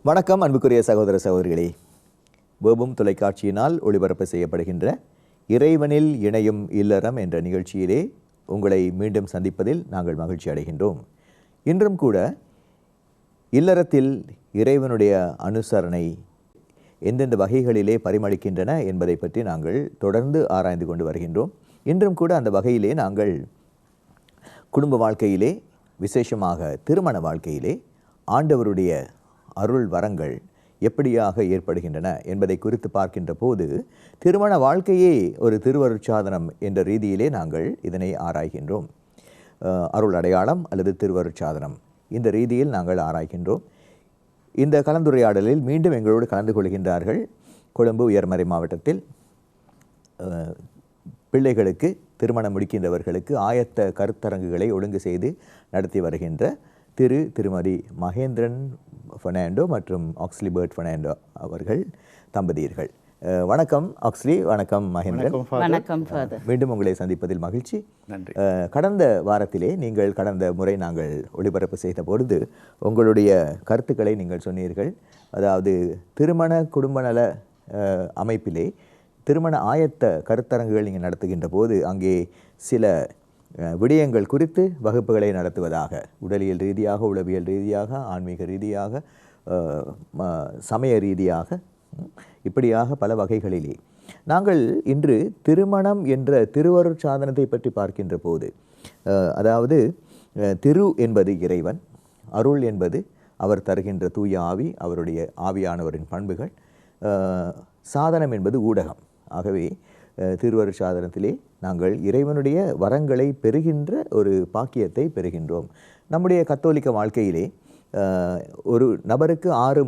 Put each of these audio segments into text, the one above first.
வணக்கம் அன்புக்குரிய சகோதர சகோதரிகளே. வேபும் தொலைக்காட்சியினால் ஒளிபரப்பு செய்யப்படுகின்ற இறைவனில் இணையும் இல்லறம் என்ற நிகழ்ச்சியிலே உங்களை மீண்டும் சந்திப்பதில் நாங்கள் மகிழ்ச்சி அடைகின்றோம். இன்றும் கூட இல்லறத்தில் இறைவனுடைய அனுசரணை எந்தெந்த வகைகளிலே பரிமளிக்கின்றன என்பதை பற்றி நாங்கள் தொடர்ந்து ஆராய்ந்து கொண்டு வருகின்றோம். இன்றும் கூட அந்த வகையிலே நாங்கள் குடும்ப வாழ்க்கையிலே, விசேஷமாக திருமண வாழ்க்கையிலே ஆண்டவருடைய அருள் வரங்கள் எப்படியாக ஏற்படுகின்றன என்பதை குறித்து பார்க்கின்ற போது திருமண வாழ்க்கையே ஒரு திருவருட்சாதனம் என்ற ரீதியிலே நாங்கள் இதனை ஆராய்கின்றோம். அருள் அடையாளம் அல்லது திருவருட்சாதனம் இந்த ரீதியில் நாங்கள் ஆராய்கின்றோம். இந்த கலந்துரையாடலில் மீண்டும் எங்களோடு கலந்து கொள்கின்றார்கள் கொழும்பு உயர்மறை மாவட்டத்தில் பிள்ளைகளுக்கு திருமணம் முடிக்கின்றவர்களுக்கு ஆயத்த கருத்தரங்குகளை ஒழுங்கு செய்து நடத்தி வருகின்ற திருமதி மகேந்திரன் பெர்னாண்டோ மற்றும் ஆக்ஸ்லி பர்ட் பெர்னாண்டோ அவர்கள் தம்பதியர்கள். வணக்கம் ஆக்ஸ்லி, வணக்கம் மகேந்திரன். வணக்கம். மீண்டும் உங்களை சந்திப்பதில் மகிழ்ச்சி. நன்றி. கடந்த வாரத்திலே நீங்கள் கடந்த முறை நாங்கள் ஒளிபரப்பு செய்த பொழுது உங்களுடைய கருத்துக்களை நீங்கள் சொன்னீர்கள். அதாவது திருமண குடும்ப நல அமைப்பிலே திருமண ஆயத்த கருத்தரங்குகள் நீங்கள் நடத்துகின்ற போது அங்கே சில விடயங்கள் குறித்து வகுப்புகளை நடத்துவதாக, உடலியல் ரீதியாக, உளவியல் ரீதியாக, ஆன்மீக ரீதியாக, சமய ரீதியாக, இப்படியாக பல வகைகளிலே நாங்கள் இன்று திருமணம் என்ற திருவருட்சாதனத்தை பற்றி பார்க்கின்ற போது, அதாவது திரு என்பது இறைவன், அருள் என்பது அவர் தருகின்ற தூய ஆவி, அவருடைய ஆவியானவரின் பண்புகள், சாதனம் என்பது ஊடகம். ஆகவே திருவருட்சாதனத்திலே நாங்கள் இறைவனுடைய வரங்களை பெறுகின்ற ஒரு பாக்கியத்தை பெறுகின்றோம். நம்முடைய கத்தோலிக்க வாழ்க்கையிலே ஒரு நபருக்கு 6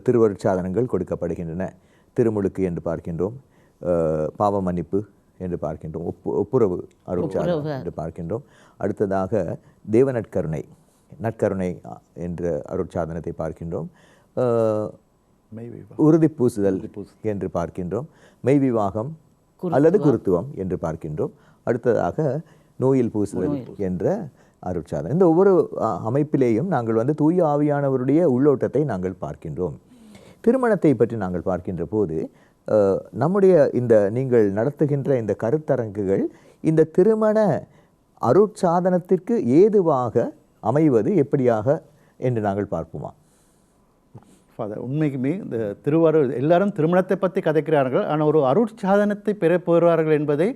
திருவருட்சாதனங்கள் கொடுக்கப்படுகின்றன. திருமுழுக்கு என்று பார்க்கின்றோம், பாவ மன்னிப்பு என்று பார்க்கின்றோம், ஒப்புரவு அருட்சாதனம் என்று பார்க்கின்றோம். அடுத்ததாக தேவ நற்கருணை என்ற அருட்சாதனத்தை பார்க்கின்றோம். உறுதி பூசுதல் என்று பார்க்கின்றோம். மெய்விவாகம் அல்லது குருத்துவம் என்று பார்க்கின்றோம். அடுத்ததாக நோயில் பூசுதல் என்ற அருட்சாதனம். இந்த ஒவ்வொரு அமைப்பிலேயும் நாங்கள் தூய ஆவியானவருடைய உள்ளோட்டத்தை நாங்கள் பார்க்கின்றோம். திருமணத்தை பற்றி நாங்கள் பார்க்கின்ற போது நம்முடைய இந்த நீங்கள் நடத்துகின்ற இந்த கருத்தரங்குகள் இந்த திருமண அருட்சாதனத்திற்கு ஏதுவாக அமைவது எப்படியாக என்று நாங்கள் பார்ப்போமா? உண்மைக்குமே இந்த திருவாரூர் எல்லாரும் திருமணத்தை பற்றி கதைக்கிறார்கள், ஆனால் ஒரு அருட்சாதனத்தை பெற போகிறார்கள் என்பதை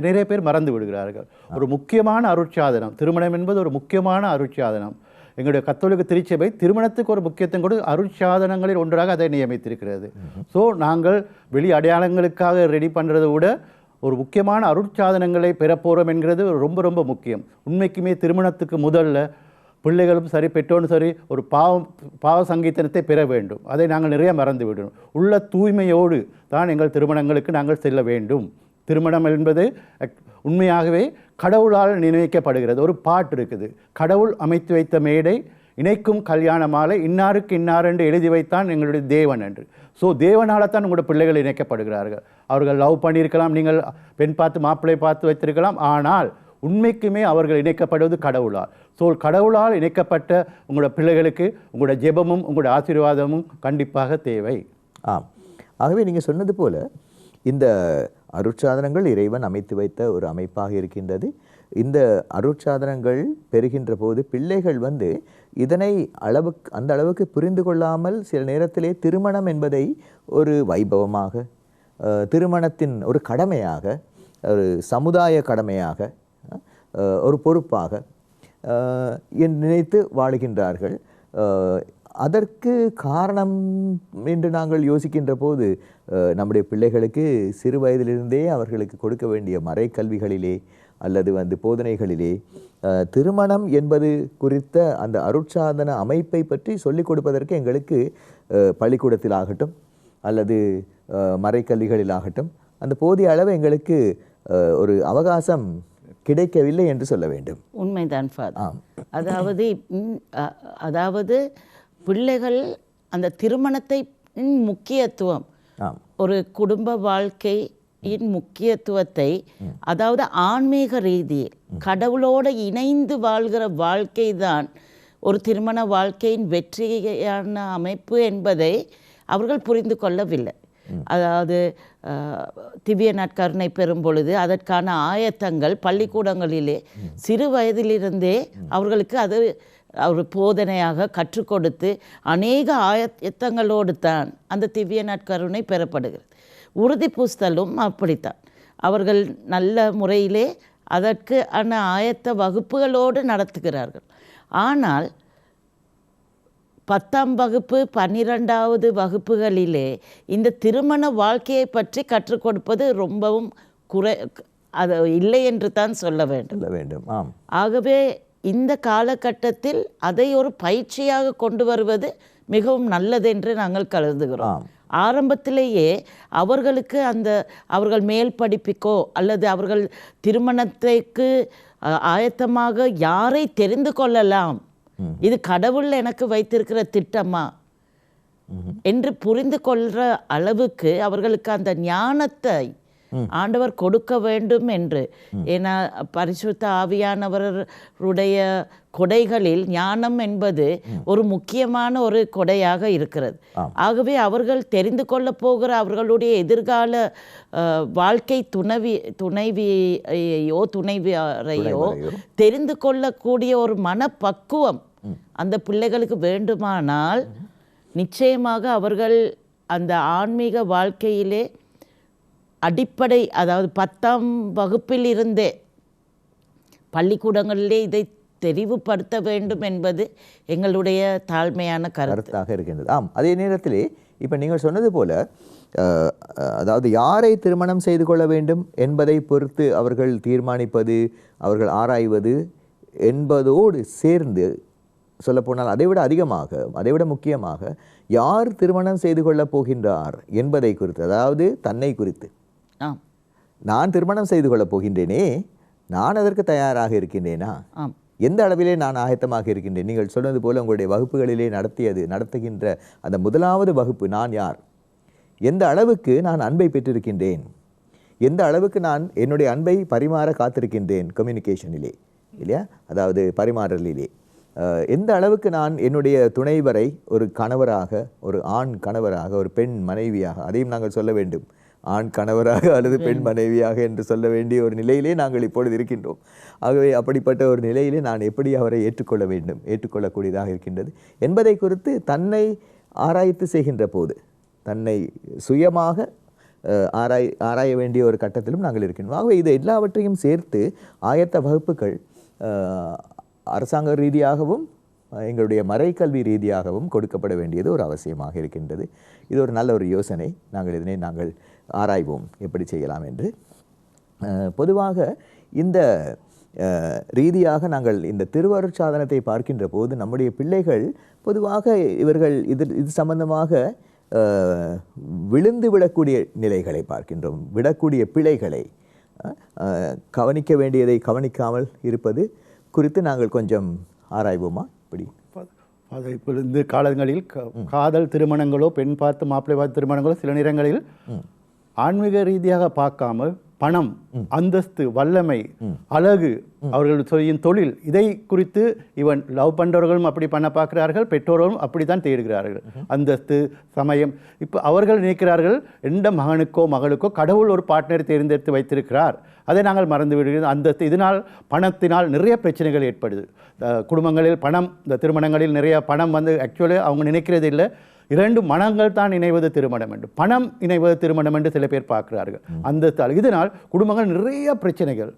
நிறைய பேர் மறந்து விடுகிறார்கள். ஒரு முக்கியமான அருட்சாதனம் திருமணம் என்பது ஒரு முக்கியமான அருட்சாதனம். எங்களுடைய கத்தோலிக்க திருச்சபை திருமணத்துக்கு ஒரு முக்கியத்துவம் கொண்டு அருட்சாதனங்களில் ஒன்றாக அதை நியமித்திருக்கிறது. ஸோ நாங்கள் வெளி அடையாளங்களுக்காக ரெடி பண்ணுறதை விட ஒரு முக்கியமான அருட்சாதனங்களை பெறப்போகிறோம் என்கிறது ரொம்ப ரொம்ப முக்கியம். உண்மைக்குமே திருமணத்துக்கு முதல்ல பிள்ளைகளும் சரி, பெற்றோரும் சரி, ஒரு பாவ சங்கீதனத்தை பெற வேண்டும். அதை நாங்கள் நிறைய மறந்து விடணும். உள்ள தூய்மையோடு தான் எங்கள் திருமணங்களுக்கு நாங்கள் செல்ல வேண்டும். திருமணம் என்பது உண்மையாகவே கடவுளால் நிர்ணயிக்கப்படுகிறது. ஒரு பாட்டு இருக்குது, கடவுள் அமைத்து வைத்த மேடை இணைக்கும் கல்யாண மாலை இன்னாருக்கு இன்னார் என்று எழுதி வைத்தான் எங்களுடைய தேவன் என்று. ஸோ தேவனால் தான் உங்களுடைய பிள்ளைகள் இணைக்கப்படுகிறார்கள். அவர்கள் லவ் பண்ணியிருக்கலாம், நீங்கள் பெண் பார்த்து மாப்பிள்ளை பார்த்து வைத்திருக்கலாம், ஆனால் உண்மைக்குமே அவர்கள் இணைக்கப்படுவது கடவுளால். ஸோ கடவுளால் இணைக்கப்பட்ட உங்களோட பிள்ளைகளுக்கு உங்களோட ஜெபமும் உங்களோட ஆசீர்வாதமும் கண்டிப்பாக தேவை. ஆகவே நீங்கள் சொன்னது போல இந்த அருட்சாதனங்கள் இறைவன் அமைத்து வைத்த ஒரு அமைப்பாக இருக்கின்றது. இந்த அருட்சாதனங்கள் பெறுகின்ற போது பிள்ளைகள் இதனை அந்த அளவுக்கு புரிந்து கொள்ளாமல் சில நேரத்திலே திருமணம் என்பதை ஒரு வைபவமாக, திருமணத்தின் ஒரு கடமையாக, ஒரு சமுதாய கடமையாக, ஒரு பொறுப்பாக நினைத்து வாழுகின்றார்கள். அதற்கு காரணம் என்று நாங்கள் யோசிக்கின்ற போது நம்முடைய பிள்ளைகளுக்கு சிறு வயதிலிருந்தே அவர்களுக்கு கொடுக்க வேண்டிய மறைக்கல்விகளிலே அல்லது போதனைகளிலே திருமணம் என்பது குறித்த அந்த அருட்சாதன அமைப்பை பற்றி சொல்லிக் கொடுப்பதற்கு எங்களுக்கு பள்ளிக்கூடத்தில் ஆகட்டும் அல்லது மறைக்கல்விகளிலாகட்டும் அந்த போதிய அளவு எங்களுக்கு ஒரு அவகாசம் கிடைக்கவில்லை என்று சொல்ல வேண்டும். உண்மைதான் ஃபாதர். அதாவது பிள்ளைகள் அந்த திருமணத்தை முக்கியத்துவம், ஒரு குடும்ப வாழ்க்கையின் முக்கியத்துவத்தை, அதாவது ஆன்மீக ரீதியில் கடவுளோடு இணைந்து வாழ்கிற வாழ்க்கை தான் ஒரு திருமண வாழ்க்கையின் வெற்றியான அமைப்பு என்பதை அவர்கள் புரிந்து கொள்ளவில்லை. அதாவது திவ்ய நற்கருணை பெறும் பொழுது அதற்கான ஆயத்தங்கள் பள்ளிக்கூடங்களிலே சிறு வயதிலிருந்தே அவர்களுக்கு அது ஒரு போதனையாக கற்றுக் கொடுத்து அநேக ஆயத்தங்களோடு தான் அந்த திவ்ய நற்கருணை பெறப்படுகிறது. உறுதி பூசுதலும் அப்படித்தான். அவர்கள் நல்ல முறையிலே அதற்கு ஆயத்த வகுப்புகளோடு நடத்துகிறார்கள். ஆனால் 10ஆம் வகுப்பு 12வது வகுப்புகளிலே இந்த திருமண வாழ்க்கையை பற்றி கற்றுக் கொடுப்பது ரொம்பவும் அது இல்லை என்று தான் சொல்ல வேண்டும். ஆகவே இந்த காலகட்டத்தில் அதை ஒரு பயிற்சியாக கொண்டு வருவது மிகவும் நல்லது என்று நாங்கள் கருதுகிறோம். ஆரம்பத்திலேயே அவர்களுக்கு அவர்கள் மேல் படிப்புக்கோ அல்லது அவர்கள் திருமணத்திற்கு ஆயத்தமாக யாரை தெரிந்து கொள்ளலாம், இது கடவுள் எனக்கு வைத்திருக்கிற திட்டமா என்று புரிந்து கொள்கிற அளவுக்கு அவர்களுக்கு அந்த ஞானத்தை ஆண்டவர் கொடுக்க வேண்டும் என்று. ஏன்னா பரிசுத்த ஆவியானவருடைய கொடைகளில் ஞானம் என்பது ஒரு முக்கியமான ஒரு கொடையாக இருக்கிறது. ஆகவே அவர்கள் தெரிந்து கொள்ள போகிற அவர்களுடைய எதிர்கால வாழ்க்கை துணைவியையோ தெரிந்து கொள்ளக்கூடிய ஒரு மனப்பக்குவம் அந்த பிள்ளைகளுக்கு வேண்டுமானால் நிச்சயமாக அவர்கள் அந்த ஆன்மீக வாழ்க்கையிலே அடிப்படை, அதாவது 10ஆம் வகுப்பில் இருந்தே பள்ளிக்கூடங்களிலே இதை தெரிவுபடுத்த வேண்டும் என்பது எங்களுடைய தாழ்மையான கருத்தாக இருக்கின்றது. அதே நேரத்திலே இப்போ நீங்கள் சொன்னது போல அதாவது யாரை திருமணம் செய்து கொள்ள வேண்டும் என்பதை பொறுத்து அவர்கள் தீர்மானிப்பது, அவர்கள் ஆராய்வது என்பதோடு சேர்ந்து சொல்லப்போனால் அதைவிட அதிகமாக, அதைவிட முக்கியமாக யார் திருமணம் செய்து கொள்ளப் போகின்றார் என்பதை குறித்து, அதாவது தன்னை குறித்து, நான் திருமணம் செய்து கொள்ளப் போகின்றேனே, நான் அதற்கு தயாராக இருக்கின்றேனா, எந்த அளவிலே நான் ஆயத்தமாக இருக்கின்றேன். நீங்கள் சொன்னது போல உங்களுடைய வகுப்புகளிலே நடத்துகின்ற அந்த முதலாவது வகுப்பு, நான் யார், எந்த அளவுக்கு நான் அன்பை பெற்றிருக்கின்றேன், எந்த அளவுக்கு நான் என்னுடைய அன்பை பரிமாற காத்திருக்கின்றேன் கம்யூனிகேஷனிலே, இல்லையா, அதாவது பரிமாறலிலே, எந்த அளவுக்கு நான் என்னுடைய துணைவரை ஒரு கணவராக, ஒரு ஆண் கணவராக, ஒரு பெண் மனைவியாக, அதையும் நாங்கள் சொல்ல வேண்டும், ஆண் கணவராக அல்லது பெண் மனைவியாக என்று சொல்ல வேண்டிய ஒரு நிலையிலே நாங்கள் இப்பொழுது இருக்கின்றோம். ஆகவே அப்படிப்பட்ட ஒரு நிலையிலே நான் எப்படி அவரை ஏற்றுக்கொள்ள வேண்டும், ஏற்றுக்கொள்ளக்கூடியதாக இருக்கின்றது என்பதை குறித்து தன்னை ஆராய்ச்சி செய்கின்ற போது, தன்னை சுயமாக ஆராய வேண்டிய ஒரு கட்டத்திலும் நாங்கள் இருக்கின்றோம். ஆகவே இது எல்லாவற்றையும் சேர்த்து ஆயத்த வகுப்புகள் அரசாங்க ரீதியாகவும் எங்களுடைய மறைக்கல்வி ரீதியாகவும் கொடுக்கப்பட வேண்டியது ஒரு அவசியமாக இருக்கின்றது. இது ஒரு நல்ல ஒரு யோசனை. இதனை நாங்கள் ஆராய்வோம் எப்படி செய்யலாம் என்று. பொதுவாக இந்த ரீதியாக நாங்கள் இந்த திருவருட்சாதனத்தை பார்க்கின்ற போது நம்முடைய பிள்ளைகள் பொதுவாக இவர்கள் இது சம்பந்தமாக விழுந்து விடக்கூடிய நிலைகளை பார்க்கின்றோம். விடக்கூடிய பிழைகளை, கவனிக்க வேண்டியதை கவனிக்காமல் இருப்பது குறித்து நாங்கள் கொஞ்சம் ஆராய்வோமா? இப்படி அதை இப்போ இந்த காலங்களில் காதல் திருமணங்களோ, பெண் பார்த்து மாப்பிள்ளை பார்த்து திருமணங்களோ சில நேரங்களில் ஆன்மீக ரீதியாக பார்க்காமல் பணம், அந்தஸ்து, வல்லமை, அழகு, அவர்கள் செய்யும் தொழில், இதை குறித்து இவன் லவ் பண்ணுறவர்களும் அப்படி பண்ண பார்க்கிறார்கள், பெற்றோர்களும் அப்படி தான் தேடுகிறார்கள். அந்தஸ்து, சமயம். இப்போ அவர்கள் நினைக்கிறார்கள் எந்த மகனுக்கோ மகளுக்கோ கடவுள் ஒரு பார்ட்னரை தேர்ந்தெடுத்து வைத்திருக்கிறார், அதை நாங்கள் மறந்து விடுகிறோம். அந்தஸ்து, இதனால் பணத்தினால் நிறைய பிரச்சனைகள் ஏற்படுது. குடும்பங்களில் பணம், இந்த திருமணங்களில் நிறைய பணம் ஆக்சுவலி அவங்க நினைக்கிறது இல்லை, 2 மனங்கள் தான் இணைவது திருமணம் என்று, பணம் இணைவது திருமணம் என்று சில பேர் பார்க்கிறார்கள். அந்த இதனால் குடும்பங்கள் நிறைய பிரச்சனைகள்,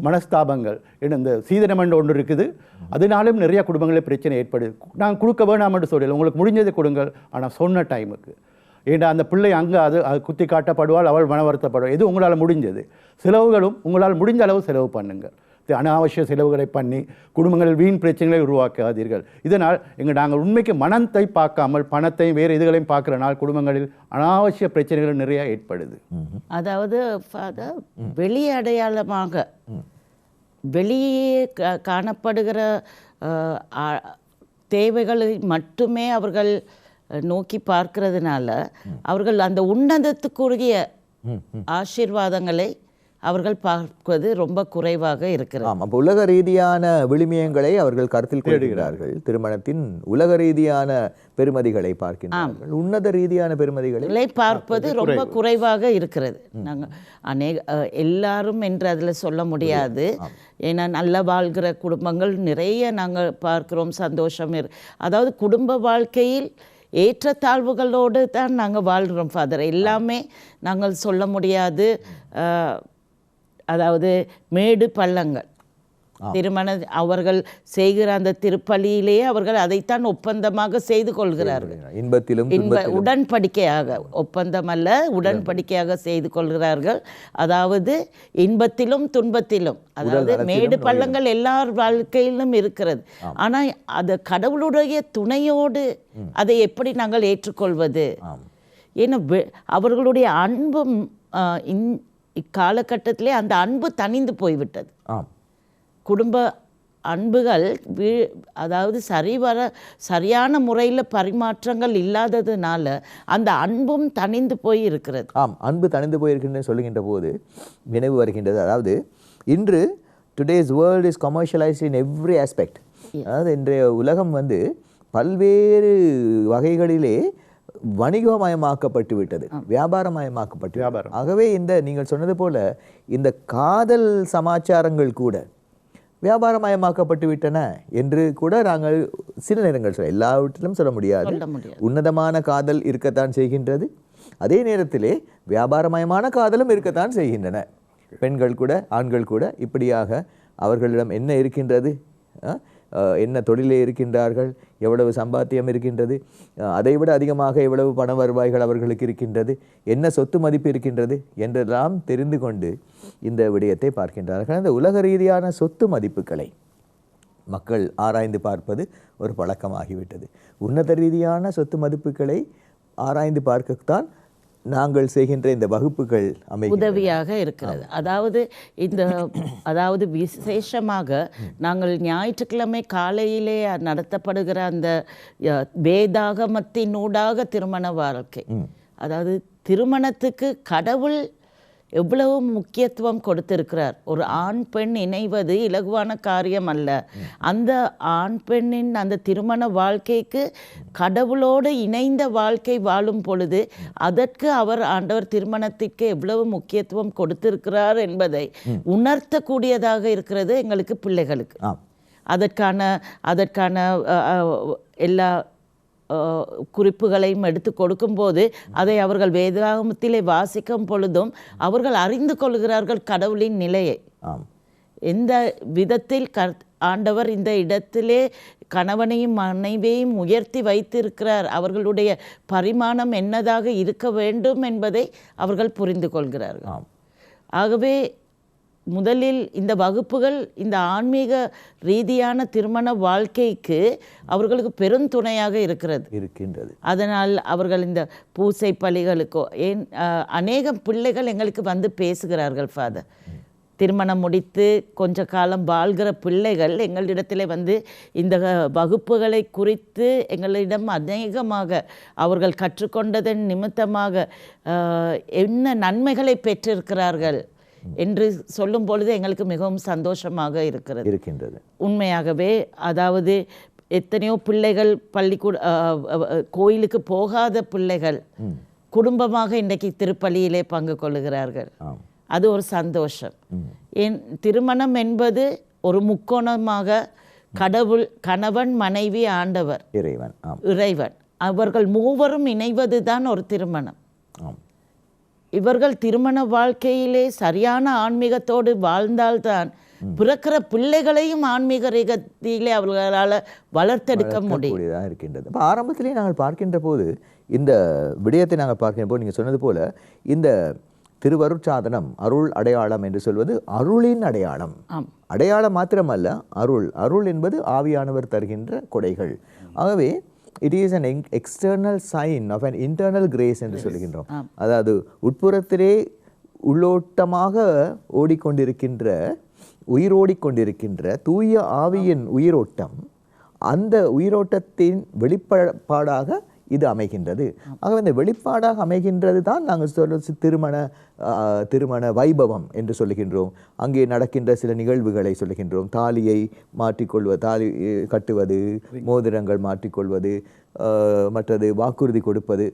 மனஸ்தாபங்கள், இந்த சீதனம் என்று ஒன்று இருக்குது, அதனாலும் நிறைய குடும்பங்களில் பிரச்சனை ஏற்படுது. நான் கொடுக்க வேணாம் என்று சொல்லல, உங்களுக்கு முடிஞ்சதை கொடுங்கள், ஆனால் சொன்ன டைமுக்கு. ஏன்னா அந்த பிள்ளை அங்கே அது குத்தி காட்டப்படுவாள், அவள் மன வருத்தப்படுவாள். இது உங்களால் முடிஞ்சது. செலவுகளும் உங்களால் முடிஞ்ச அளவு செலவு பண்ணுங்கள். அனாவசிய செலவுகளை பண்ணி குடும்பங்களில் வீண் பிரச்சனைகளை உருவாக்காதீர்கள். இதனால் நாங்கள் உண்மைக்கு மனத்தை பார்க்காமல் பணத்தையும் வேறு இதுகளையும் பார்க்கிறனால் குடும்பங்களில் அனாவசிய பிரச்சனைகள் நிறைய ஏற்படுது. அதாவது வெளி அடையாளமாக வெளியே காணப்படுகிற தேவைகளை மட்டுமே அவர்கள் நோக்கி பார்க்கிறதுனால அவர்கள் அந்த உன்னதத்துக்குரிய ஆசீர்வாதங்களை அவர்கள் பார்ப்பது ரொம்ப குறைவாக இருக்கிறது. ஆமாம். அப்போ உலக ரீதியான விழுமியங்களை அவர்கள் கருத்தில் கொள்கிறார்கள். திருமணத்தின் உலக ரீதியான பெருமதிகளை பார்க்கின்றார்கள். உன்னத ரீதியான பெருமதிகளை பார்ப்பது ரொம்ப குறைவாக இருக்கிறது. நாங்கள் எல்லாரும் என்று அதில் சொல்ல முடியாது. ஏன்னா நல்லா வாழ்கிற குடும்பங்கள் நிறைய நாங்கள் பார்க்கிறோம். சந்தோஷம் அதாவது குடும்ப வாழ்க்கையில் ஏற்றத்தாழ்வுகளோடு தான் நாங்கள் வாழ்கிறோம் ஃபாதர். எல்லாமே நாங்கள் சொல்ல முடியாது. அதாவது மேடு பள்ளங்கள் திருமண அவர்கள் செய்கிற அந்த திருப்பலியிலேயே அவர்கள் அதைத்தான் ஒப்பந்தமாக செய்து கொள்கிறார்கள். இன்பத்திலும் உடன்படிக்கையாக, ஒப்பந்தம் அல்ல, உடன்படிக்கையாக செய்து கொள்கிறார்கள். அதாவது இன்பத்திலும் துன்பத்திலும், அதாவது மேடு பள்ளங்கள் எல்லார் வாழ்க்கையிலும் இருக்கிறது. ஆனால் அது கடவுளுடைய துணையோடு அதை எப்படி நாங்கள் ஏற்றுக்கொள்வது? ஏன்னா அவர்களுடைய அன்பும் இக்காலகட்டத்திலே அந்த அன்பு தணிந்து போய்விட்டது. குடும்ப அன்புகள் அதாவது சரியான முறையில் பரிமாற்றங்கள் இல்லாததுனால அந்த அன்பும் தணிந்து போய் இருக்கிறது. அன்பு தணிந்து போயிருக்கின்றன சொல்லுகின்ற போது நினைவு வருகின்றது. அதாவது இன்று today's world is commercialised in every aspect. அதாவது இன்றைய உலகம் பல்வேறு வகைகளிலே வணிகமயமாக்கப்பட்டு விட்டது, வியாபாரமயமாக்கப்பட்டு. ஆகவே நீங்கள் சொன்னது போல இந்த காதல் சமாச்சாரங்கள் கூட வியாபாரமயமாக்கப்பட்டு விட்டன என்று கூட நாங்கள் சில நேரங்கள் எல்லாவற்றிலும் சொல்ல முடியாது. உன்னதமான காதல் இருக்கத்தான் செய்கின்றது, அதே நேரத்திலே வியாபாரமயமான காதலும் இருக்கத்தான் செய்கின்றன. பெண்கள் கூட ஆண்கள் கூட இப்படியாக அவர்களிடம் என்ன இருக்கின்றது, என்ன தொழிலே இருக்கின்றார்கள், எவ்வளவு சம்பாத்தியம் இருக்கின்றது, அதைவிட அதிகமாக எவ்வளவு பண வருவாய்கள் அவர்களுக்கு இருக்கின்றது, என்ன சொத்து மதிப்பு இருக்கின்றது என்றெல்லாம் தெரிந்து கொண்டு இந்த விடயத்தை பார்க்கின்றார்கள். அந்த உலக ரீதியான சொத்து மதிப்புகளை மக்கள் ஆராய்ந்து பார்ப்பது ஒரு பழக்கமாகிவிட்டது. உன்னத ரீதியான சொத்து மதிப்புகளை ஆராய்ந்து பார்க்கத்தான் நாங்கள் செய்கின்ற இந்த வகுப்புகள் உதவியாக இருக்கிறது. அதாவது விசேஷமாக நாங்கள் ஞாயிற்றுக்கிழமை காலையிலே நடத்தப்படுகிற அந்த வேதாகமத்தினூடாக திருமண வாழ்க்கை, அதாவது திருமணத்துக்கு கடவுள் எவ்வளவு முக்கியத்துவம் கொடுத்திருக்கிறார். ஒரு ஆண் பெண் இணைவது இலகுவான காரியம் அல்ல. அந்த ஆண் பெண்ணின் அந்த திருமண வாழ்க்கைக்கு கடவுளோடு இணைந்த வாழ்க்கை வாழும் பொழுது அதற்கு ஆண்டவர் திருமணத்திற்கு எவ்வளவு முக்கியத்துவம் கொடுத்திருக்கிறார் என்பதை உணர்த்தக்கூடியதாக இருக்கிறது எங்களுக்கு பிள்ளைகளுக்கு. அதற்கான எல்லா குறிப்புகளையும் எடுத்து கொடுக்கும்போது அதை அவர்கள் வேதாகமத்திலே வாசிக்கும் பொழுதும் அவர்கள் அறிந்து கொள்கிறார்கள் கடவுளின் நிலையை. எந்த விதத்தில் ஆண்டவர் இந்த இடத்திலே கணவனையும் மனைவியையும் உயர்த்தி வைத்திருக்கிறார், அவர்களுடைய பரிமாணம் என்னதாக இருக்க வேண்டும் என்பதை அவர்கள் புரிந்து கொள்கிறார்கள். ஆகவே முதலில் இந்த வகுப்புகள் இந்த ஆன்மீக ரீதியான திருமண வாழ்க்கைக்கு அவர்களுக்கு பெருந்துணையாக இருக்கின்றது. அதனால் அவர்கள் இந்த பூசை பலிகளுக்கோ அநேக பிள்ளைகள் எங்களுக்கு பேசுகிறார்கள் ஃபாதர். திருமணம் முடித்து கொஞ்ச காலம் வாழ்கிற பிள்ளைகள் எங்களிடத்தில் இந்த வகுப்புகளை குறித்து எங்களிடம் அநேகமாக அவர்கள் கற்றுக்கொண்டதன் நிமித்தமாக என்ன நன்மைகளை பெற்றிருக்கிறார்கள் என்று சொல்லும் பொழுது எங்களுக்கு மிகவும் சந்தோஷமாக இருக்கின்றது. உண்மையாகவே அதாவது எத்தனையோ பிள்ளைகள் கோயிலுக்கு போகாத பிள்ளைகள் குடும்பமாக இன்றைக்கு திருப்பலியிலே பங்கு கொள்ளுகிறார்கள். அது ஒரு சந்தோஷம். திருமணம் என்பது ஒரு முக்கோணமாக கடவுள், கணவன், மனைவி, ஆண்டவர், இறைவன் அவர்கள் மூவரும் இணைவதுதான் ஒரு திருமணம். இவர்கள் திருமண வாழ்க்கையிலே சரியான ஆன்மீகத்தோடு வாழ்ந்தால்தான் பிறக்கிற பிள்ளைகளையும் ஆன்மீக ரீதியிலே அவர்களால் வளர்த்தெடுக்க முடியும் இருக்கின்றது. இப்போ ஆரம்பத்திலே நாங்கள் பார்க்கின்ற போது இந்த விடயத்தை நாங்கள் பார்க்கின்ற போது நீங்கள் சொன்னது போல இந்த திருவருட்சாதனம் அருள் அடையாளம் என்று சொல்வது அருளின் அடையாளம். அடையாளம் மாத்திரமல்ல, அருள் என்பது ஆவியானவர் தருகின்ற கொடைகள். ஆகவே it is an external sign of an internal grace என்று சொல்கின்றோம். அதாவது உட்புறத்திலே உள்ளோட்டமாக உயிரோடிக்கொண்டிருக்கின்ற தூய ஆவியின் உயிரோட்டம், அந்த உயிரோட்டத்தின் வெளிப்பாடாக இது அமைகின்றது. ஆகவே இந்த வெளிப்பாடாக அமைகின்றது தான் நாங்கள் திருமண வைபவம் என்று சொல்லுகின்றோம். அங்கே நடக்கின்ற சில நிகழ்வுகளை சொல்லுகின்றோம். தாலியை தாலி கட்டுவது, மோதிரங்கள் மாற்றிக்கொள்வது, மற்றது வாக்குறுதி கொடுப்பது,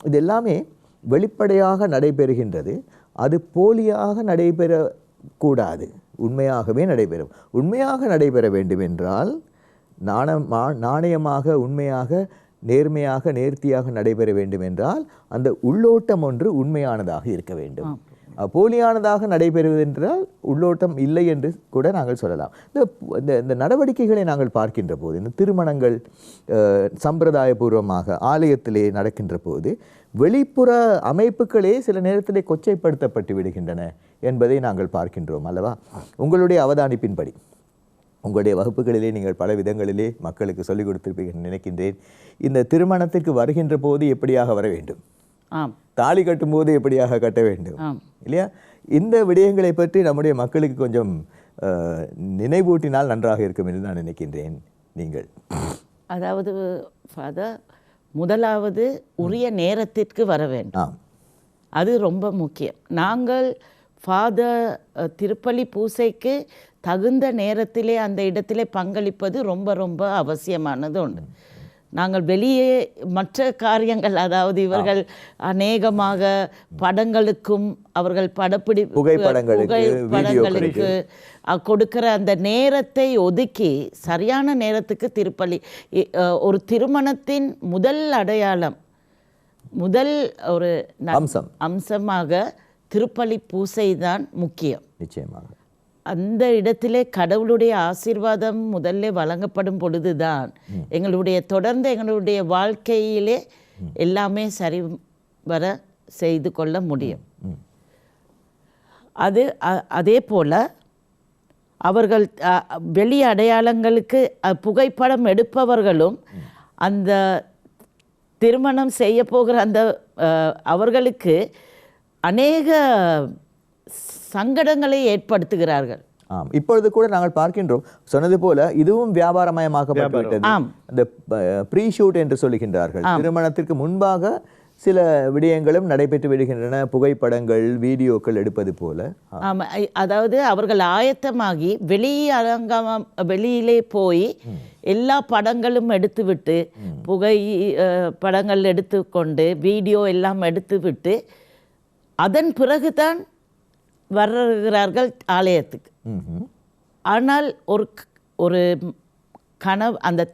இது எல்லாமே வெளிப்படையாக நடைபெறுகின்றது. அது போலியாக நடைபெறக்கூடாது, உண்மையாகவே நடைபெறும். உண்மையாக நடைபெற வேண்டும் என்றால் நாணயமாக, உண்மையாக, நேர்மையாக, நேர்த்தியாக நடைபெற வேண்டும் என்றால் அந்த உள்ளோட்டம் ஒன்று உண்மையானதாக இருக்க வேண்டும். போலியானதாக நடைபெறுவதென்றால் உள்ளோட்டம் இல்லை என்று கூட நாங்கள் சொல்லலாம். இந்த நடவடிக்கைகளை நாங்கள் பார்க்கின்ற போது, இந்த திருமணங்கள் சம்பிரதாயபூர்வமாக ஆலயத்திலே நடக்கின்ற போது வெளிப்புற அமைப்புகளே சில நேரத்திலே கொச்சைப்படுத்தப்பட்டு விடுகின்றன என்பதை நாங்கள் பார்க்கின்றோம் அல்லவா? உங்களுடைய அவதானிப்பின்படி, உங்களுடைய வகுப்புகளிலே நீங்கள் பல விதங்களிலே மக்களுக்கு சொல்லிக் கொடுத்திருப்பீர்கள் நினைக்கின்றேன். இந்த திருமணத்திற்கு வருகின்ற போது எப்படியாக வர வேண்டும், தாலி கட்டும்போது எப்படியாக கட்ட வேண்டும் இல்லையா? இந்த விடயங்களை பற்றி நம்முடைய மக்களுக்கு கொஞ்சம் நினைவூட்டினால் நன்றாக இருக்கும் என்று நான் நினைக்கின்றேன். நீங்கள் அதாவது முதலாவது உரிய நேரத்திற்கு வர வேண்டும், அது ரொம்ப முக்கியம். நாங்கள் திருப்பலி பூசைக்கு தகுந்த நேரத்திலே அந்த இடத்திலே பங்களிப்பது ரொம்ப ரொம்ப அவசியமானது ஒன்று. நாங்கள் வெளியே மற்ற காரியங்கள், அதாவது இவர்கள் அநேகமாக படங்களுக்கும் அவர்கள் புகைப்படங்களுக்கு கொடுக்கிற அந்த நேரத்தை ஒதுக்கி சரியான நேரத்துக்கு திருப்பலி, ஒரு திருமணத்தின் முதல் அடையாளம், முதல் ஒரு அம்சமாக திருப்பலி பூசை தான் முக்கியம். நிச்சயமாக அந்த இடத்திலே கடவுளுடைய ஆசீர்வாதம் முதல்ல வழங்கப்படும் பொழுதுதான் தொடர்ந்து எங்களுடைய வாழ்க்கையிலே எல்லாமே சரி வர செய்து கொள்ள முடியும். அதே போல அவர்கள் வெளி அடையாளங்களுக்கு புகைப்படம் எடுப்பவர்களும் அந்த திருமணம் செய்ய போகிற அந்த அவர்களுக்கு அநேக சங்கடங்களை ஏற்படுத்துகிறார்கள். இப்பொழுது கூட நாங்கள் பார்க்கின்றோம், சொன்னது போல இதுவும் வியாபாரமயமாக்கப்பட்டுவிட்டது. அந்த ப்ரீ ஷூட் என்று சொல்லுகின்றார்கள். திருமணத்திற்கு முன்பாக சில விடயங்களும் நடைபெற்று விடுகின்றன, புகைப்படங்கள், வீடியோக்கள் எடுப்பது போல. அதாவது அவர்கள் ஆயத்தமாகி வெளியிலே போய் எல்லா படங்களும் எடுத்துவிட்டு, படங்கள் எடுத்துக்கொண்டு வீடியோ எல்லாம் எடுத்துவிட்டு அதன் பிறகுதான் வருகிறார்கள் ஆலயத்துக்கு. ஆனால் ஒரு அந்த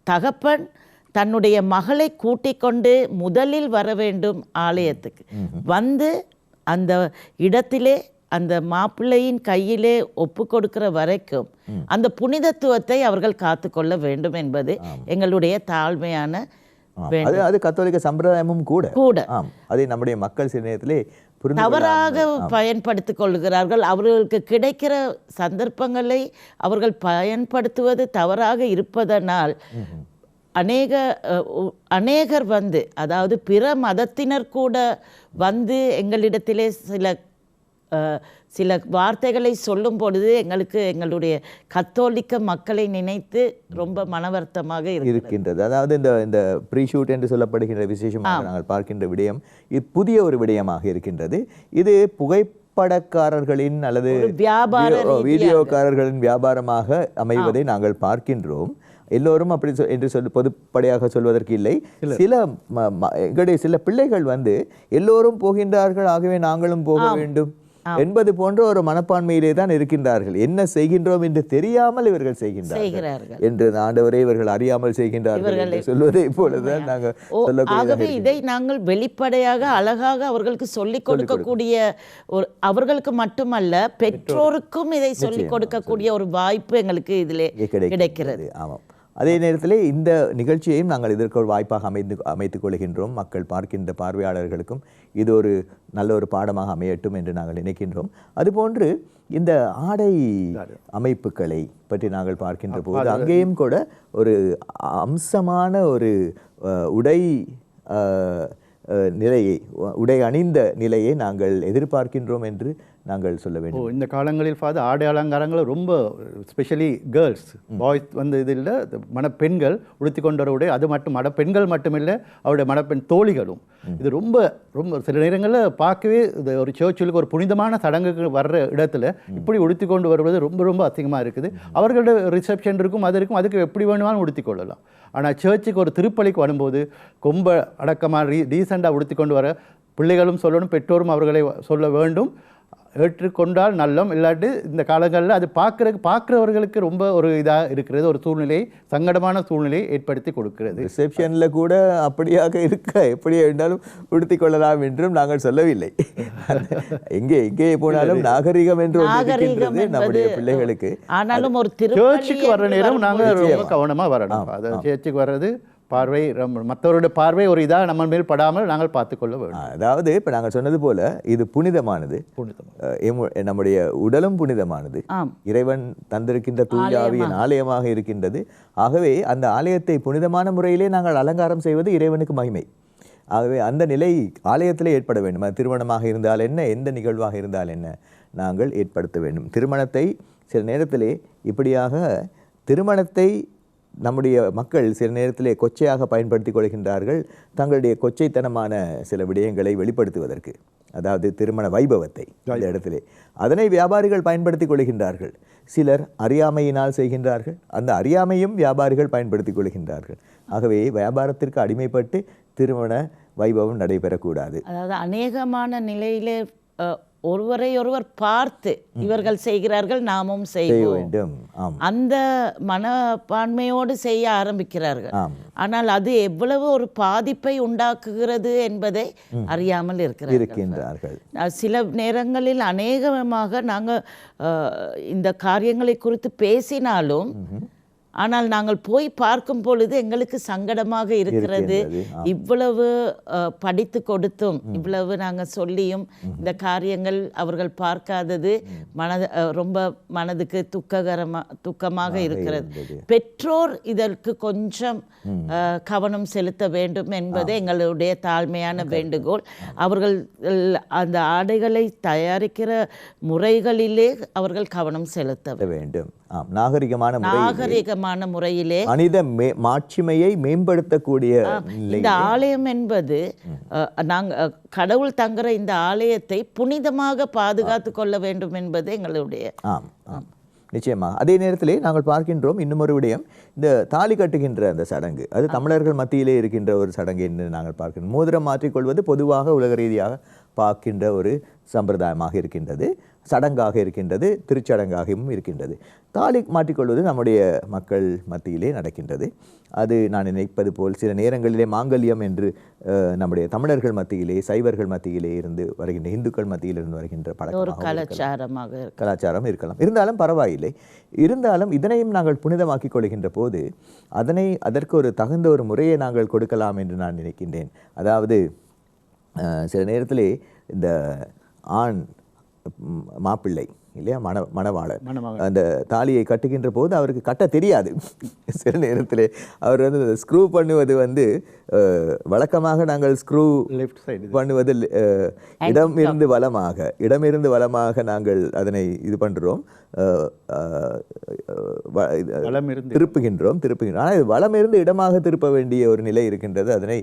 தகப்பன் தன்னுடைய மகளை கூட்டிக் கொண்டு முதலில் வர வேண்டும் ஆலயத்துக்கு. வந்து அந்த இடத்திலே அந்த மாப்பிள்ளையின் கையிலே ஒப்பு கொடுக்கிற வரைக்கும் அந்த புனிதத்துவத்தை அவர்கள் காத்துக்கொள்ள வேண்டும் என்பது எங்களுடைய தாழ்மையான அது கத்தோலிக்க சம்பிரதாயமும் கூட. அதை நம்முடைய மக்கள் சில நேரத்திலே தவறாக பயன்படுத்திக் கொள்கிறார்கள். அவர்களுக்கு கிடைக்கிற சந்தர்ப்பங்களை அவர்கள் பயன்படுத்துவது தவறாக இருப்பதனால் அநேகர் வந்து, அதாவது பிற மதத்தினர் கூட வந்து எங்களிடத்திலே சில வார்த்தைகளை சொல்லும் பொழுது எங்களுடைய கத்தோலிக்க மக்களை நினைத்து ரொம்ப மனவர்த்தமாக இருக்கின்றது. அதாவது இந்த ப்ரீ ஷூட் என்று சொல்லப்படுகின்ற விசேஷமாக நாங்கள் பார்க்கின்ற விடயம் இது புதிய ஒரு விடயமாக இருக்கின்றது. இது புகைப்படக்காரர்களின் அல்லது வீடியோக்காரர்களின் வியாபாரமாக அமைவதை நாங்கள் பார்க்கின்றோம். எல்லோரும் அப்படி என்று பொதுப்படையாக சொல்வதற்கு இல்லை. எங்களுடைய சில பிள்ளைகள் வந்து எல்லோரும் போகின்றார்கள், ஆகவே நாங்களும் போக வேண்டும் என்பது போன்ற ஒரு மனப்பான்மையிலே தான் இருக்கின்றார்கள். என்ன செய்கின்றோம் என்று தெரியாமல் இவர்கள் செய்கின்றார்கள் என்று ஆண்டவரே இவர்கள் அறியாமல் செய்கின்றார்கள் என்று சொல்வதை போலதான் நாங்கள் சொல்லக்கூடிய. இதை நாங்கள் வெளிப்படையாக அழகாக அவர்களுக்கு சொல்லிக் கொடுக்கக்கூடிய அவர்களுக்கு மட்டுமல்ல பெற்றோருக்கும் இதை சொல்லிக் கொடுக்கக்கூடிய ஒரு வாய்ப்பு எங்களுக்கு இதிலே கிடைக்கிறது. ஆமாம். அதே நேரத்தில் இந்த நிகழ்ச்சியையும் நாங்கள் இதற்கு ஒரு வாய்ப்பாக அமைத்துக் கொள்கின்றோம். மக்கள் பார்க்கின்ற பார்வையாளர்களுக்கும் இது ஒரு நல்ல ஒரு பாடமாக அமையட்டும் என்று நாங்கள் நினைக்கின்றோம். அதுபோன்று இந்த ஆடை அமைப்புகளை பற்றி நாங்கள் பார்க்கின்ற போது அங்கேயும் கூட ஒரு அம்சமான ஒரு உடை அணிந்த நிலையை நாங்கள் எதிர்பார்க்கின்றோம் என்று நாங்கள் சொல்ல வேண்டும்? இந்த காலங்களில் ஃபாதர் ஆடை அலங்காரங்கள் ரொம்ப ஸ்பெஷலி கேர்ள்ஸ் பாய்ஸ் இதில் மணப்பெண்கள் உடுத்தி கொண்ட உடை, அது மட்டும் மணப்பெண்கள் மட்டுமில்லை, அவருடைய மணப்பெண் தோழிகளும் இது ரொம்ப ரொம்ப சில நேரங்களில் பார்க்கவே இது ஒரு சர்ச்சுக்கு ஒரு புனிதமான சடங்குக்கு வர்ற இடத்துல இப்படி உடுத்தி கொண்டு வருவது ரொம்ப ரொம்ப அசிங்கமாக இருக்குது. அவர்களோட ரிசப்ஷன் இருக்கும், அது இருக்கும், அதுக்கு எப்படி வேணுமாலும் உடுத்தி கொள்ளலாம். ஆனால் சர்ச்சுக்கு ஒரு திருப்பலிக்கு வரும்போது ரொம்ப அடக்கமாக ரீசெண்டாக உடுத்தி கொண்டு வர பிள்ளைகளும் சொல்லணும், பெற்றோரும் அவர்களை சொல்ல வேண்டும். ஏற்றுக்கொண்டால் நல்லம், இல்லாட்டி இந்த காலங்களில் அது பார்க்குறவர்களுக்கு ரொம்ப ஒரு இதாக இருக்கிறது, ஒரு சூழ்நிலை, சங்கடமான சூழ்நிலையை ஏற்படுத்தி கொடுக்கிறது. ரிசப்ஷனில் கூட அப்படியாக இருக்க எப்படி இருந்தாலும் உடுத்தி கொள்ளலாம் என்றும் நாங்கள் சொல்லவில்லை. எங்கே போனாலும் நாகரிகம் என்று நம்முடைய பிள்ளைகளுக்கு. ஆனாலும் ஒரு சர்ச்சுக்கு வர்ற நேரம் நாங்கள் ரொம்ப கவனமாக வரணும். அது சர்ச்சுக்கு வர்றது பார்வை மற்றவருடைய பார்வை ஒரு இதாக நம்ம மேல் படாமல் நாங்கள் பார்த்துக்கொள்ள வேண்டும். அதாவது இப்போ நாங்கள் சொன்னது போல இது புனிதமானது, நம்முடைய உடலும் புனிதமானது, இறைவன் தந்திருக்கின்ற தூயாவியின் ஆலயமாக இருக்கின்றது. ஆகவே அந்த ஆலயத்தை புனிதமான முறையிலே நாங்கள் அலங்காரம் செய்வது இறைவனுக்கு மகிமை. ஆகவே அந்த நிலை ஆலயத்திலே ஏற்பட வேண்டும். அது திருமணமாக இருந்தால் என்ன, எந்த நிகழ்வாக இருந்தால் என்ன, நாங்கள் ஏற்படுத்த வேண்டும். திருமணத்தை சில நேரத்திலே இப்படியாக திருமணத்தை நம்முடைய மக்கள் சில நேரத்திலே கொச்சையாக பயன்படுத்தி கொள்கின்றார்கள், தங்களுடைய கொச்சைத்தனமான சில விடயங்களை வெளிப்படுத்துவதற்கு. அதாவது திருமண வைபவத்தை இந்த இடத்திலே அதனை வியாபாரிகள் பயன்படுத்தி கொள்கின்றார்கள். சிலர் அறியாமையினால் செய்கின்றார்கள், அந்த அறியாமையும் வியாபாரிகள் பயன்படுத்தி கொள்கின்றார்கள். ஆகவே வியாபாரத்திற்கு அடிமைப்பட்டு திருமண வைபவம் நடைபெறக்கூடாது. அதாவது அநேகமான நிலையிலே ஒருவரை ஒருவர் பார்த்து இவர்கள் செய்கிறார்கள், நாமும் செய்ய வேண்டும், அந்த மனப்பான்மையோடு செய்ய ஆரம்பிக்கிறார்கள். ஆனால் அது எவ்வளவு ஒரு பாதிப்பை உண்டாக்குகிறது என்பதை அறியாமல் இருக்கின்றார்கள். சில நேரங்களில் அநேகமாக நாங்கள் இந்த காரியங்களை குறித்து பேசினாலும் ஆனால் நாங்கள் போய் பார்க்கும் பொழுது எங்களுக்கு சங்கடமாக இருக்கிறது. இவ்வளவு படித்து கொடுத்தும் இவ்வளவு நாங்கள் சொல்லியும் இந்த காரியங்கள் அவர்கள் பார்க்காதது ரொம்ப மனதுக்கு துக்கமாக இருக்கிறது. பெற்றோர் இதற்கு கொஞ்சம் கவனம் செலுத்த வேண்டும் என்பது எங்களுடைய தாழ்மையான வேண்டுகோள். அவர்கள் அந்த ஆடைகளை தயாரிக்கிற முறைகளிலே அவர்கள் கவனம் செலுத்த வேண்டும். நாகரிகமான முறையிலே மனித மாட்சிமையை மேம்படுத்தக்கூடிய இந்த ஆலயம் என்பது நாங்கள் கடவுள் தங்குற இந்த ஆலயத்தை புனிதமாக பாதுகாத்து கொள்ள வேண்டும் என்பது எங்களுடைய. நிச்சயமாக. அதே நேரத்திலே நாங்கள் பார்க்கின்றோம் இன்னும் ஒரு விடயம், இந்த தாலி கட்டுகின்ற அந்த சடங்கு, அது தமிழர்கள் மத்தியிலே இருக்கின்ற ஒரு சடங்கு என்று நாங்கள் பார்க்கின்றோம். மோதிரம் மாற்றிக்கொள்வது பொதுவாக உலக ரீதியாக பார்க்கின்ற ஒரு சம்பிரதாயமாக இருக்கின்றது, சடங்காக இருக்கின்றது, திருச்சடங்காகவும் இருக்கின்றது. தாலி மாற்றிக்கொள்வது நம்முடைய மக்கள் மத்தியிலே நடக்கின்றது. அது நான் நினைப்பது போல் சில நேரங்களிலே மாங்கல்யம் என்று நம்முடைய தமிழர்கள் மத்தியிலே, சைவர்கள் மத்தியிலே இருந்து வருகின்ற, இந்துக்கள் மத்தியிலிருந்து வருகின்ற கலாச்சாரம் இருக்கலாம். இருந்தாலும் பரவாயில்லை. இருந்தாலும் இதனையும் நாங்கள் புனிதமாக்கி கொள்கின்ற போது அதற்கு ஒரு தகுந்த ஒரு முறையை நாங்கள் கொடுக்கலாம் என்று நான் நினைக்கின்றேன். அதாவது சில நேரத்திலே இந்த ஆண் மாப்பிள்ளை இல்லையா, மணவாளர் அந்த தாலியை கட்டுகின்ற போது அவருக்கு கட்ட தெரியாது. சில நேரத்தில் அவர் ஸ்க்ரூ பண்ணுவது வழக்கமாக நாங்கள் ஸ்க்ரூ பண்ணுவது இடமிருந்து வலமாக நாங்கள் அதனை இது பண்ணுறோம், திருப்புகின்றோம். ஆனால் இது வலமிருந்து இடமாக திருப்ப வேண்டிய ஒரு நிலை இருக்கின்றது. அதனை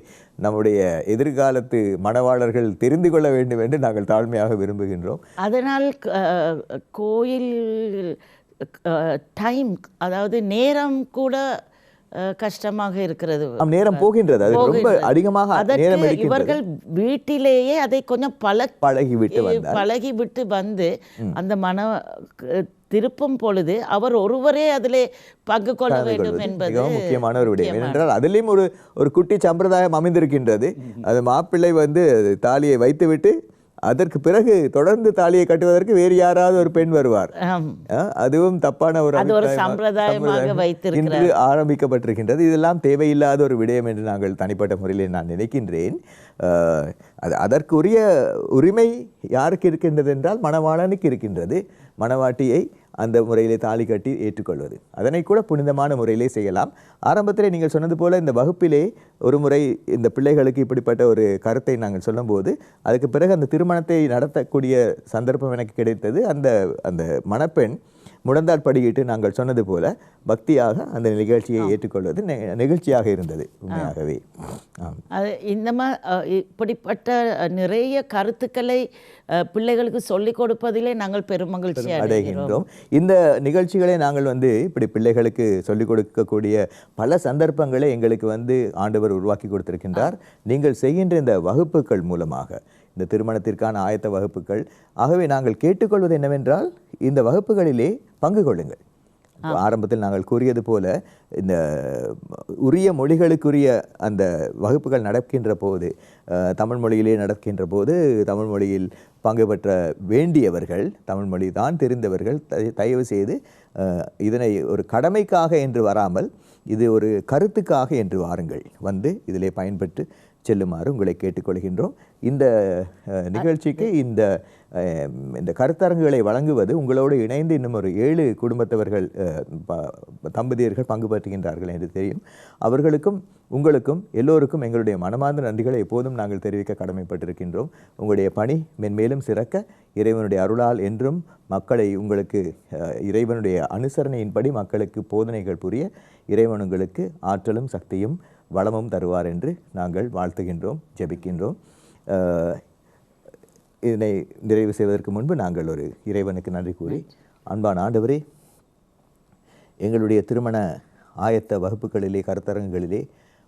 நம்முடைய எதிர்காலத்து மணவாளர்கள் தெரிந்து கொள்ள வேண்டும் என்று நாங்கள் தாழ்மையாக விரும்புகின்றோம். அதனால் கோயில் டைம், அதாவது நேரம் கூட கஷ்டமாக இருக்கிறது, நேரம் போகின்றது, அது ரொம்ப அதிகமாக நேரம் எடுக்கின்றது. இவர்கள் வீட்டிலேயே அதை கொஞ்சம் பழகிவிட்டு வந்து அந்த மன திருப்பும் பொழுது அவர் ஒருவரே அதிலே பங்கு கொள்ள வேண்டும் என்பது முக்கியமான ஒரு விடயம். ஏனென்றால் அதிலேயும் ஒரு குட்டி சம்பிரதாயம் அமைந்திருக்கின்றது. அது மாப்பிள்ளை தாலியை வைத்துவிட்டு அதற்கு பிறகு தொடர்ந்து தாலியை கட்டுவதற்கு வேறு யாராவது ஒரு பெண் வருவார். அதுவும் தப்பான ஒரு சம்பிரதாயமாக இன்று ஆரம்பிக்கப்பட்டிருக்கின்றது. இதெல்லாம் தேவையில்லாத ஒரு விடயம் என்று நாங்கள் தனிப்பட்ட முறையில் நான் நினைக்கின்றேன். அதற்குரிய உரிமை யாருக்கு இருக்கின்றது என்றால் மணவாளனுக்கு இருக்கின்றது. மணவாட்டியை அந்த முறையிலே தாலி கட்டி ஏற்றுக்கொள்வது. அதனை கூட புனிதமான முறையிலே செய்யலாம். ஆரம்பத்திலே நீங்கள் சொன்னது போல இந்த வகுப்பிலே ஒரு முறை இந்த பிள்ளைகளுக்கு இப்படிப்பட்ட ஒரு கருத்தை நாங்கள் சொல்லும்போது அதுக்கு பிறகு அந்த திருமணத்தை நடத்தக்கூடிய சந்தர்ப்பம் எனக்கு கிடைத்தது. அந்த அந்த மணப்பெண் முழந்தாள் படியிட்டு நாங்கள் சொன்னது போல பக்தியாக அந்த நிகழ்ச்சியை ஏற்றுக்கொள்வது நிகழ்ச்சியாக இருந்தது உண்மையாகவே. அது இந்த இப்படிப்பட்ட நிறைய கருத்துக்களை பிள்ளைகளுக்கு சொல்லிக் கொடுப்பதிலே நாங்கள் பெருமகிழ்ச்சி அடைகின்றோம். இந்த நிகழ்ச்சிகளை நாங்கள் இப்படி பிள்ளைகளுக்கு சொல்லிக் கொடுக்கக்கூடிய பல சந்தர்ப்பங்களை எங்களுக்கு ஆண்டவர் உருவாக்கி கொடுத்திருக்கின்றார். நீங்கள் செய்கின்ற இந்த வகுப்புகள் மூலமாக, இந்த திருமணத்திற்கான ஆயத்த வகுப்புகள், ஆகவே நாங்கள் கேட்டுக்கொள்வது என்னவென்றால் இந்த வகுப்புகளிலே பங்கு கொள்ளுங்கள். ஆரம்பத்தில் நாங்கள் கூறியது போல இந்த உரிய மொழிகளுக்குரிய அந்த வகுப்புகள் நடக்கின்ற போது, தமிழ் மொழியிலே நடக்கின்ற போது தமிழ் மொழியில் பங்கு பெற்ற வேண்டியவர்கள், தமிழ் மொழி தான் தெரிந்தவர்கள் தயவு செய்து இதனை ஒரு கடமைக்காக என்று வராமல் இது ஒரு கருத்துக்காக என்று வாருங்கள், இதிலே பயன்பெற்று செல்லுமாறு உங்களை கேட்டுக்கொள்கின்றோம். இந்த நிகழ்ச்சிக்கு இந்த கருத்தரங்குகளை வழங்குவது உங்களோடு இணைந்து இன்னும் ஒரு 7 குடும்பத்தவர்கள் தம்பதியர்கள் பங்கு பெற்றுகின்றார்கள் என்று தெரியும். அவர்களுக்கும் உங்களுக்கும் எல்லோருக்கும் எங்களுடைய மனமார்ந்த நன்றிகளை எப்போதும் நாங்கள் தெரிவிக்க கடமைப்பட்டிருக்கின்றோம். உங்களுடைய பணி மென்மேலும் சிறக்க இறைவனுடைய அருளால் என்றும் மக்களை உங்களுக்கு இறைவனுடைய அனுசரணையின்படி மக்களுக்கு போதனைகள் புரிய இறைவன் உங்களுக்கு ஆற்றலும் சக்தியும் வளமும் தருவார் என்று நாங்கள் வாழ்த்துகின்றோம், ஜெபிக்கின்றோம். இதனை நிறைவு செய்வதற்கு முன்பு நாங்கள் ஒரு இறைவனுக்கு நன்றி கூறி, அன்பான ஆண்டவரே, எங்களுடைய திருமண ஆயத்த வகுப்புகளிலே கருத்தரங்குகளிலே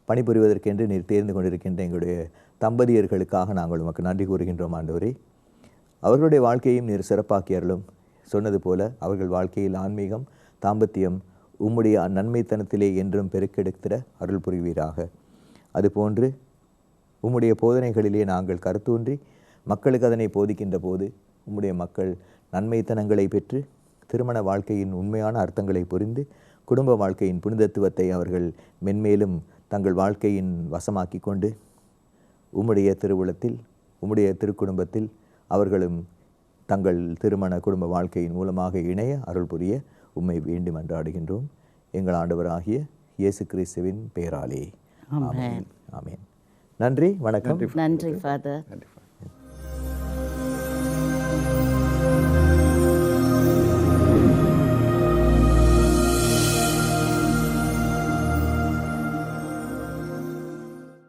பணிபுரிவதற்கென்று நீர் தேர்ந்து கொண்டிருக்கின்ற எங்களுடைய தம்பதியர்களுக்காக நாங்கள் உமக்கு நன்றி கூறுகின்றோம். ஆண்டவரே, அவர்களுடைய வாழ்க்கையும் நீர் சிறப்பாக்கி அருளும். சொன்னது போல அவர்கள் வாழ்க்கையில் ஆன்மீகம், தாம்பத்தியம் உம்முடைய நன்மைத்தனத்திலே என்றும் பெருக்கெடுத்திட அருள் புரிவீராக. அதுபோன்று உம்முடைய போதனைகளிலே நாங்கள் கருத்தூன்றி மக்களுக்கு அதனை போதிக்கின்ற போது உம்முடைய மக்கள் நன்மைத்தனங்களை பெற்று திருமண வாழ்க்கையின் உண்மையான அர்த்தங்களை புரிந்து குடும்ப வாழ்க்கையின் புனிதத்துவத்தை அவர்கள் மென்மேலும் தங்கள் வாழ்க்கையின் வசமாக்கி கொண்டு உம்முடைய திருவுளத்தில், உம்முடைய திருக்குடும்பத்தில் அவர்களும் தங்கள் திருமண குடும்ப வாழ்க்கையின் மூலமாக இணைய அருள் புரிய உம்மை வேண்டி மன்றாடுகின்றோம். எங்கள் ஆண்டவராகிய இயேசு கிறிஸ்துவின் பெயராலே. ஆமென். ஆமென். நன்றி, வணக்கம். நன்றி ஃபாதர்.